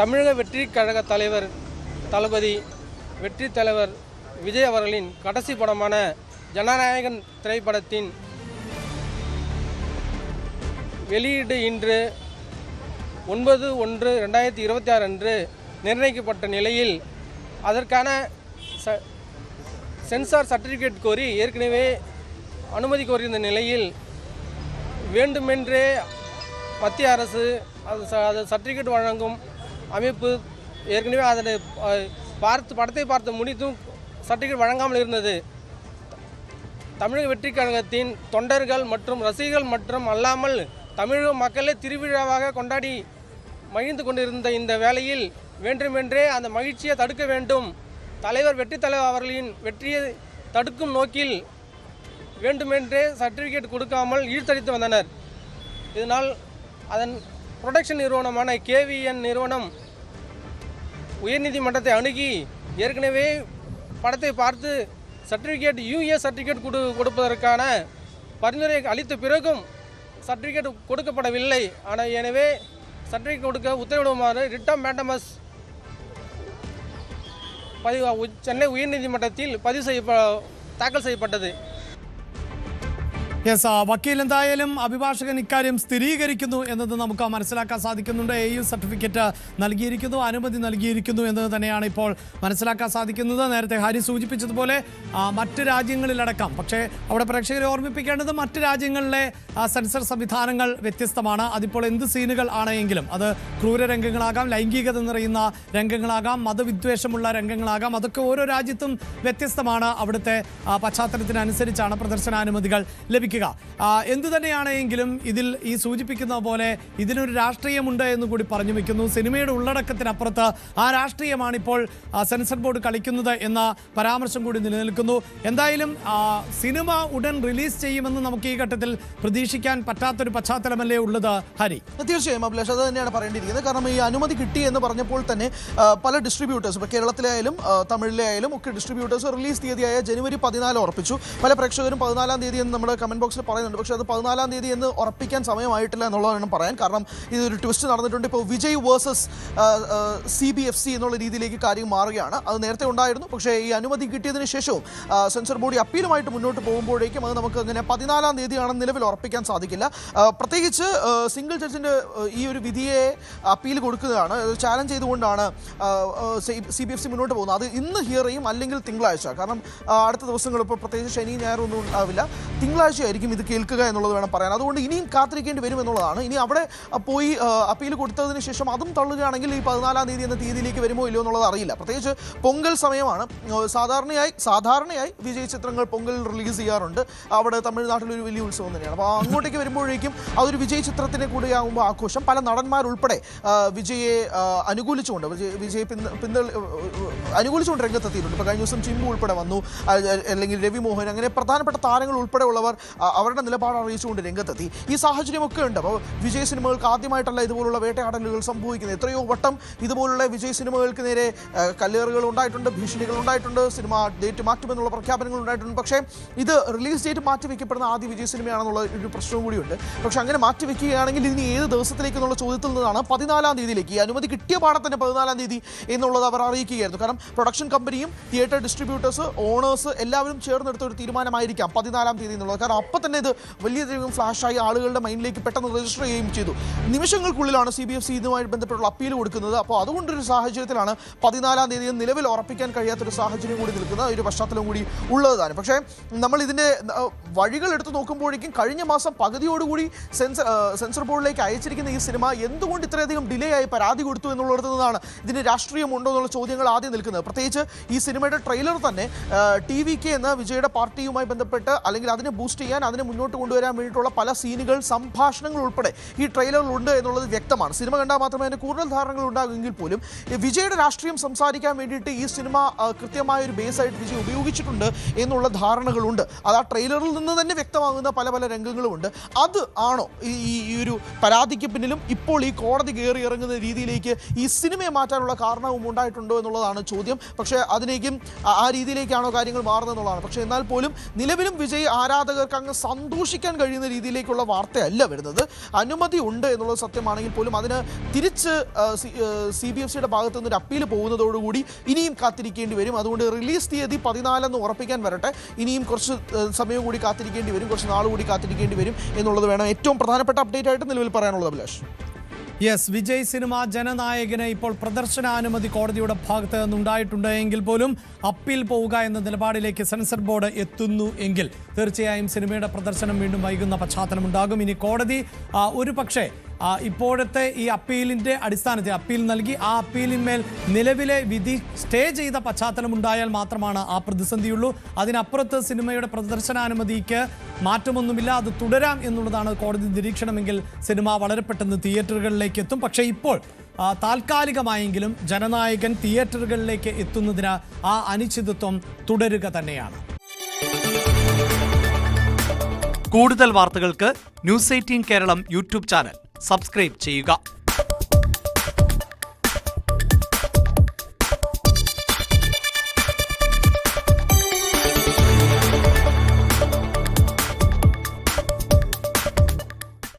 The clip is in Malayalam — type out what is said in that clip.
தமிழக வெற்றி கழக தலைவர் தளபதி வெற்றி தலைவர் விஜய் அவர்களின் கடைசி படமான ஜனநாயகன் திரைப்படத்தின் வெளியீடு இன்று 9/1/2026 அன்று நிர்ணயிக்கப்பட்ட நிலையில் அதற்கான சென்சார் சர்டிஃபிகேட் கோரி ஏற்கனவே அனுமதி கோரியிருந்த நிலையில் வேண்டுமென்றே மத்திய அரசு அது சர்டிஃபிகேட் வழங்கும் அமைப்பு ஏற்கனவே அதனை படத்தை பார்த்து முடித்தும் சர்டிஃபிகேட் வழங்காமல் இருந்தது. தமிழக வெற்றி கழகத்தின் தொண்டர்கள் மற்றும் ரசிகர்கள் மற்றும் அல்லாமல் தமிழக மக்களே திருவிழாவாக கொண்டாடி மகிழ்ந்து கொண்டிருந்த இந்த வேளையில் வேண்டுமென்றே அந்த மகிழ்ச்சியை தடுக்க வேண்டும், வெற்றி தலைவர் அவர்களின் வெற்றியை தடுக்கும் நோக்கில் வேண்டுமென்றே சர்டிஃபிகேட் கொடுக்காமல் இழுத்தடித்து வந்தனர். இதனால் அதன் புரொடக்ஷன் நிறுவனமான KVN நிறுவனம் உயர்நீதிமன்றத்தை அணுகி ஏற்கனவே படத்தை பார்த்து சர்டிஃபிகேட் US சர்டிஃபிகேட் கொடுப்பதற்கான பரிந்துரை அளித்த பிறகும் சர்டிஃபிகேட் கொடுக்கப்படவில்லை. ஆனால் எனவே சர்டிஃபிகேட் கொடுக்க உத்தரவிடுமாறு ரிட் ஆஃப் மேண்டமஸ் சென்னை உயர்நீதிமன்றத்தில் தாக்கல் ചെയ്യപ്പെട്ടത്. യെസ്, വക്കീൽ എന്തായാലും അഭിഭാഷകൻ ഇക്കാര്യം സ്ഥിരീകരിക്കുന്നു എന്നത് നമുക്ക് മനസ്സിലാക്കാൻ സാധിക്കുന്നുണ്ട്. AU സർട്ടിഫിക്കറ്റ് നൽകിയിരിക്കുന്നു, അനുമതി നൽകിയിരിക്കുന്നു എന്നത് തന്നെയാണ് ഇപ്പോൾ മനസ്സിലാക്കാൻ സാധിക്കുന്നത്. നേരത്തെ ഹരി സൂചിപ്പിച്ചതുപോലെ മറ്റ് രാജ്യങ്ങളിലടക്കം, പക്ഷേ അവിടെ പ്രേക്ഷകരെ ഓർമ്മിപ്പിക്കേണ്ടത് മറ്റ് രാജ്യങ്ങളിലെ സെൻസർ സംവിധാനങ്ങൾ വ്യത്യസ്തമാണ്. അതിപ്പോൾ എന്ത് സീനുകൾ ആണെങ്കിലും അത് ക്രൂര രംഗങ്ങളാകാം, ലൈംഗികത നിറയുന്ന രംഗങ്ങളാകാം, മതവിദ്വേഷമുള്ള രംഗങ്ങളാകാം, അതൊക്കെ ഓരോ രാജ്യത്തും വ്യത്യസ്തമാണ്. അവിടുത്തെ പശ്ചാത്തലത്തിനനുസരിച്ചാണ് പ്രദർശനാനുമതികൾ ലഭിക്കുക. എന്തു തന്നെയാണെങ്കിലും ഇതിൽ ഈ സൂചിപ്പിക്കുന്ന പോലെ ഇതിനൊരു രാഷ്ട്രീയമുണ്ട് എന്ന് കൂടി പറഞ്ഞു വെക്കുന്നു. സിനിമയുടെ ഉള്ളടക്കത്തിനപ്പുറത്ത് ആ രാഷ്ട്രീയമാണിപ്പോൾ സെൻസർ ബോർഡ് കളിക്കുന്നത് എന്ന പരാമർശം കൂടി നിലനിൽക്കുന്നു. എന്തായാലും സിനിമ ഉടൻ റിലീസ് ചെയ്യുമെന്ന് നമുക്ക് ഈ ഘട്ടത്തിൽ പ്രതീക്ഷിക്കാൻ പറ്റാത്തൊരു പശ്ചാത്തലമല്ലേ ഉള്ളത് ഹരി? തീർച്ചയായും അഭിലാഷ്, അത് തന്നെയാണ് പറയേണ്ടിയിരിക്കുന്നത്. കാരണം ഈ അനുമതി കിട്ടി എന്ന് പറഞ്ഞപ്പോൾ തന്നെ പല ഡിസ്ട്രിബ്യൂട്ടേഴ്സ്, ഇപ്പോൾ കേരളത്തിലായാലും തമിഴിലെ ആയാലും ഒക്കെ ഡിസ്ട്രിബ്യൂട്ടേഴ്സ് റിലീസ് തീയതിയായ ജനുവരി 14 ഉറപ്പിച്ചു. പല പ്രേക്ഷകരും 14 തീയതി എന്ന് നമ്മുടെ കമന്റ് ബോക്സിൽ പറയുന്നുണ്ട്. പക്ഷേ അത് 14 തീയതി എന്ന് ഉറപ്പിക്കാൻ സമയമായിട്ടില്ല എന്നുള്ളതാണ് പറയാൻ. കാരണം ഇതൊരു ട്വിസ്റ്റ് നടന്നിട്ടുണ്ട്. ഇപ്പോൾ വിജയ് വേഴ്സസ് CBFC എന്നുള്ള രീതിയിലേക്ക് കാര്യം മാറുകയാണ്. അത് നേരത്തെ ഉണ്ടായിരുന്നു. പക്ഷേ ഈ അനുമതി കിട്ടിയതിന് ശേഷവും സെൻസർ ബോർഡ് അപ്പീലുമായിട്ട് മുന്നോട്ട് പോകുമ്പോഴേക്കും അത് നമുക്ക് അങ്ങനെ 14 തീയതിയാണെന്ന് നിലവിൽ ഉറപ്പിക്കാൻ സാധിക്കില്ല. പ്രത്യേകിച്ച് സിംഗിൾ ജഡ്ജിൻ്റെ ഈ ഒരു വിധിയെ അപ്പീൽ കൊടുക്കുന്നതാണ്, ചാലഞ്ച് ചെയ്തുകൊണ്ടാണ് CBFC മുന്നോട്ട് പോകുന്നത്. അത് ഇന്ന് ഹിയർ ചെയ്യും, അല്ലെങ്കിൽ തിങ്കളാഴ്ച. കാരണം അടുത്ത ദിവസങ്ങൾ ഇപ്പോൾ പ്രത്യേകിച്ച് ശനി ഞായർ ഒന്നും ഉണ്ടാവില്ല, തിങ്കളാഴ്ചയായിരിക്കും ഇത് കേൾക്കുക എന്നുള്ളത് വേണം പറയാൻ. അതുകൊണ്ട് ഇനിയും കാത്തിരിക്കേണ്ടി വരും എന്നുള്ളതാണ്. ഇനി അവിടെ പോയി അപ്പീൽ കൊടുത്തതിന് ശേഷം അതും തള്ളുകയാണെങ്കിൽ ഈ 14 തീയതി എന്ന തീയതിയിലേക്ക് വരുമോ ഇല്ലയോ എന്നുള്ളത് അറിയില്ല. പ്രത്യേകിച്ച് പൊങ്കൽ സമയമാണ്. സാധാരണയായി വിജയ് ചിത്രങ്ങൾ പൊങ്കൽ റിലീസ് ചെയ്യാറുണ്ട്. അവിടെ തമിഴ്നാട്ടിലൊരു വലിയ ഉത്സവം തന്നെയാണ്. അപ്പോൾ അങ്ങോട്ടേക്ക് വരുമ്പോഴേക്കും അതൊരു വിജയ് ചിത്രത്തിനെ കൂടിയാകുമ്പോൾ ആഘോഷം. പല നടന്മാരുൾപ്പെടെ വിജയെ അനുകൂലിച്ചുകൊണ്ട് അനുകൂലിച്ചുകൊണ്ട് രംഗത്തെത്തിയിട്ടുണ്ട്. ഇപ്പോൾ കഴിഞ്ഞ ദിവസം ചിമ്പു ഉൾപ്പെടെ വന്നു, അല്ലെങ്കിൽ രവി മോഹൻ, അങ്ങനെ പ്രധാനപ്പെട്ട താരങ്ങൾ ഉൾപ്പെടെയുള്ളവർ അവരുടെ നിലപാട് അറിയിച്ചുകൊണ്ട് രംഗത്തെത്തി. ഈ സാഹചര്യമൊക്കെ ഉണ്ട്. അപ്പോൾ വിജയ് സിനിമകൾക്ക് ആദ്യമായിട്ടല്ല ഇതുപോലുള്ള വേട്ടയാടലുകൾ സംഭവിക്കുന്നത്. എത്രയോ വട്ടം ഇതുപോലുള്ള വിജയ് സിനിമകൾക്ക് നേരെ കല്ലേറുകൾ ഉണ്ടായിട്ടുണ്ട്, ഭീഷണികൾ ഉണ്ടായിട്ടുണ്ട്, സിനിമ ഡേറ്റ് മാറ്റുമെന്നുള്ള പ്രഖ്യാപനങ്ങൾ ഉണ്ടായിട്ടുണ്ട്. പക്ഷേ ഇത് റിലീസ് ഡേറ്റ് മാറ്റിവെക്കപ്പെടുന്ന ആദ്യ വിജയ് സിനിമയാണെന്നുള്ള ഒരു പ്രശ്നവും കൂടിയുണ്ട്. പക്ഷേ അങ്ങനെ മാറ്റിവെക്കുകയാണെങ്കിൽ ഇതിന് ഏത് ദിവസത്തിലേക്ക് എന്നുള്ള ചോദ്യത്തിൽ നിന്നാണ് 14 തീയതിയിലേക്ക്, ഈ അനുമതി കിട്ടിയ പാടെ തന്നെ 14 തീയതി എന്നുള്ളത് അവർ അറിയിക്കുകയായിരുന്നു. കാരണം പ്രൊഡക്ഷൻ കമ്പനിയും തിയേറ്റർ ഡിസ്ട്രിബ്യൂട്ടേഴ്സ്, ഓണേഴ്സ് എല്ലാവരും ചേർന്നെടുത്ത ഒരു തീരുമാനമായിരിക്കാം 14 തീയതി എന്നുള്ളത്. കാരണം അപ്പം തന്നെ ഇത് വലിയധികം ഫ്ലാഷായി ആളുകളുടെ മൈൻഡിലേക്ക് പെട്ടെന്ന് രജിസ്റ്റർ ചെയ്യുകയും ചെയ്തു. നിമിഷങ്ങൾക്കുള്ളിലാണ് CBFC ഇതുമായി ബന്ധപ്പെട്ടുള്ള അപ്പീൽ കൊടുക്കുന്നത്. അപ്പോൾ അതുകൊണ്ടൊരു സാഹചര്യത്തിലാണ് 14 തീയതി നിലവിൽ ഉറപ്പിക്കാൻ കഴിയാത്തൊരു സാഹചര്യം കൂടി നിൽക്കുന്ന ഒരു പശ്ചാത്തലം കൂടി ഉള്ളത് തന്നെ. പക്ഷേ നമ്മൾ ഇതിൻ്റെ വഴികൾ എടുത്ത് നോക്കുമ്പോഴേക്കും കഴിഞ്ഞ മാസം പകുതിയോടുകൂടി സെൻസർ ബോർഡിലേക്ക് അയച്ചിരിക്കുന്ന ഈ സിനിമ എന്തുകൊണ്ട് ഇത്രയധികം ഡിലേ ആയി പരാതി കൊടുത്തു എന്നുള്ളിടത്തു നിന്നാണ് ഇതിന് രാഷ്ട്രീയമുണ്ടോ എന്നുള്ള ചോദ്യങ്ങൾ ആദ്യം നിൽക്കുന്നത്. പ്രത്യേകിച്ച് ഈ സിനിമയുടെ ട്രെയിലർ തന്നെ TVK എന്ന വിജയുടെ പാർട്ടിയുമായി ബന്ധപ്പെട്ട്, അല്ലെങ്കിൽ അതിനെ ബൂസ്റ്റ് ചെയ്യാൻ, അതിനെ മുന്നോട്ട് കൊണ്ടുവരാൻ വേണ്ടിയിട്ടുള്ള പല സീനുകൾ, സംഭാഷണങ്ങൾ ഉൾപ്പെടെ ഈ ട്രെയിലറിലുണ്ട് എന്നുള്ളത് വ്യക്തമാണ്. സിനിമ കണ്ടാൽ മാത്രമേ അതിന് കൂടുതൽ ധാരണകൾ ഉണ്ടാകുമെങ്കിൽ പോലും വിജയുടെ രാഷ്ട്രീയം സംസാരിക്കാൻ വേണ്ടിയിട്ട് ഈ സിനിമ കൃത്യമായൊരു ബേസായിട്ട് വിജയ് ഉപയോഗിച്ചിട്ടുണ്ട് എന്നുള്ള ധാരണകളുണ്ട്. അത് ആ ട്രെയിലറിൽ നിന്ന് തന്നെ വ്യക്തമാകുന്ന പല രംഗങ്ങളുമുണ്ട്. അത് ആണോ ഈ ഒരു പരാതിക്ക് പിന്നിലും ഇപ്പോൾ ഈ കോടതി കയറി ഇറങ്ങുന്ന രീതിയിലേക്ക് ഈ സിനിമയെ മാറ്റാനുള്ള കാരണവും ഉണ്ടായിട്ടുണ്ടോ എന്നുള്ളതാണ് ചോദ്യം. പക്ഷേ അതിലേക്കും ആ രീതിയിലേക്കാണോ കാര്യങ്ങൾ മാറുന്നത് എന്നുള്ളതാണ്. പക്ഷേ എന്നാൽ പോലും നിലവിലും വിജയ് ആരാധകർക്ക് അങ്ങനെ പറഞ്ഞ് സന്തോഷിക്കാൻ കഴിയുന്ന രീതിയിലേക്കുള്ള വാർത്തയല്ല വരുന്നത്. അനുമതി ഉണ്ട് എന്നുള്ളത് സത്യമാണെങ്കിൽ പോലും അതിന് തിരിച്ച് CBFCയുടെ ഭാഗത്തു നിന്നൊരു അപ്പീൽ പോകുന്നതോടുകൂടി ഇനിയും കാത്തിരിക്കേണ്ടി വരും. അതുകൊണ്ട് റിലീസ് തീയതി 14 ഉറപ്പിക്കാൻ വരട്ടെ. ഇനിയും കുറച്ച് സമയം കൂടി കാത്തിരിക്കേണ്ടി വരും, കുറച്ച് നാൾ കൂടി കാത്തിരിക്കേണ്ടി വരും എന്നുള്ളത് വേണം ഏറ്റവും പ്രധാനപ്പെട്ട അപ്ഡേറ്റ് ആയിട്ട് നിലവിൽ പറയാനുള്ളത്. അഭിലാഷ്, യെസ്, വിജയ് സിനിമ ജനനായകന് ഇപ്പോൾ പ്രദർശനാനുമതി കോടതിയുടെ ഭാഗത്ത് നിന്നുണ്ടായിട്ടുണ്ട് എങ്കിൽ പോലും അപ്പീൽ പോവുക എന്ന നിലപാടിലേക്ക് സെൻസർ ബോർഡ് എത്തുന്നു എങ്കിൽ തീർച്ചയായും സിനിമയുടെ പ്രദർശനം വീണ്ടും വൈകുന്ന പശ്ചാത്തലമുണ്ടാകും. ഇനി കോടതി ഒരു പക്ഷേ ഇപ്പോഴത്തെ ഈ അപ്പീലിൻ്റെ അടിസ്ഥാനത്തിൽ അപ്പീൽ നൽകി ആ അപ്പീലിന്മേൽ നിലവിലെ വിധി സ്റ്റേ ചെയ്ത പശ്ചാത്തലമുണ്ടായാൽ മാത്രമാണ് ആ പ്രതിസന്ധിയുള്ളൂ. അതിനപ്പുറത്ത് സിനിമയുടെ പ്രദർശനാനുമതിക്ക് മാറ്റമൊന്നുമില്ല, അത് തുടരാം എന്നുള്ളതാണ് കോടതി നിരീക്ഷണമെങ്കിൽ സിനിമ വളരെ പെട്ടെന്ന് തിയേറ്ററുകളിലേക്ക് എത്തും. പക്ഷേ ഇപ്പോൾ താൽക്കാലികമായെങ്കിലും ജനനായകൻ തിയേറ്ററുകളിലേക്ക് എത്തുന്നതിന് ആ അനിശ്ചിതത്വം തുടരുക തന്നെയാണ്. കൂടുതൽ വാർത്തകൾക്ക് News 18 Keralam YouTube channel subscribe ചെയ്യുക.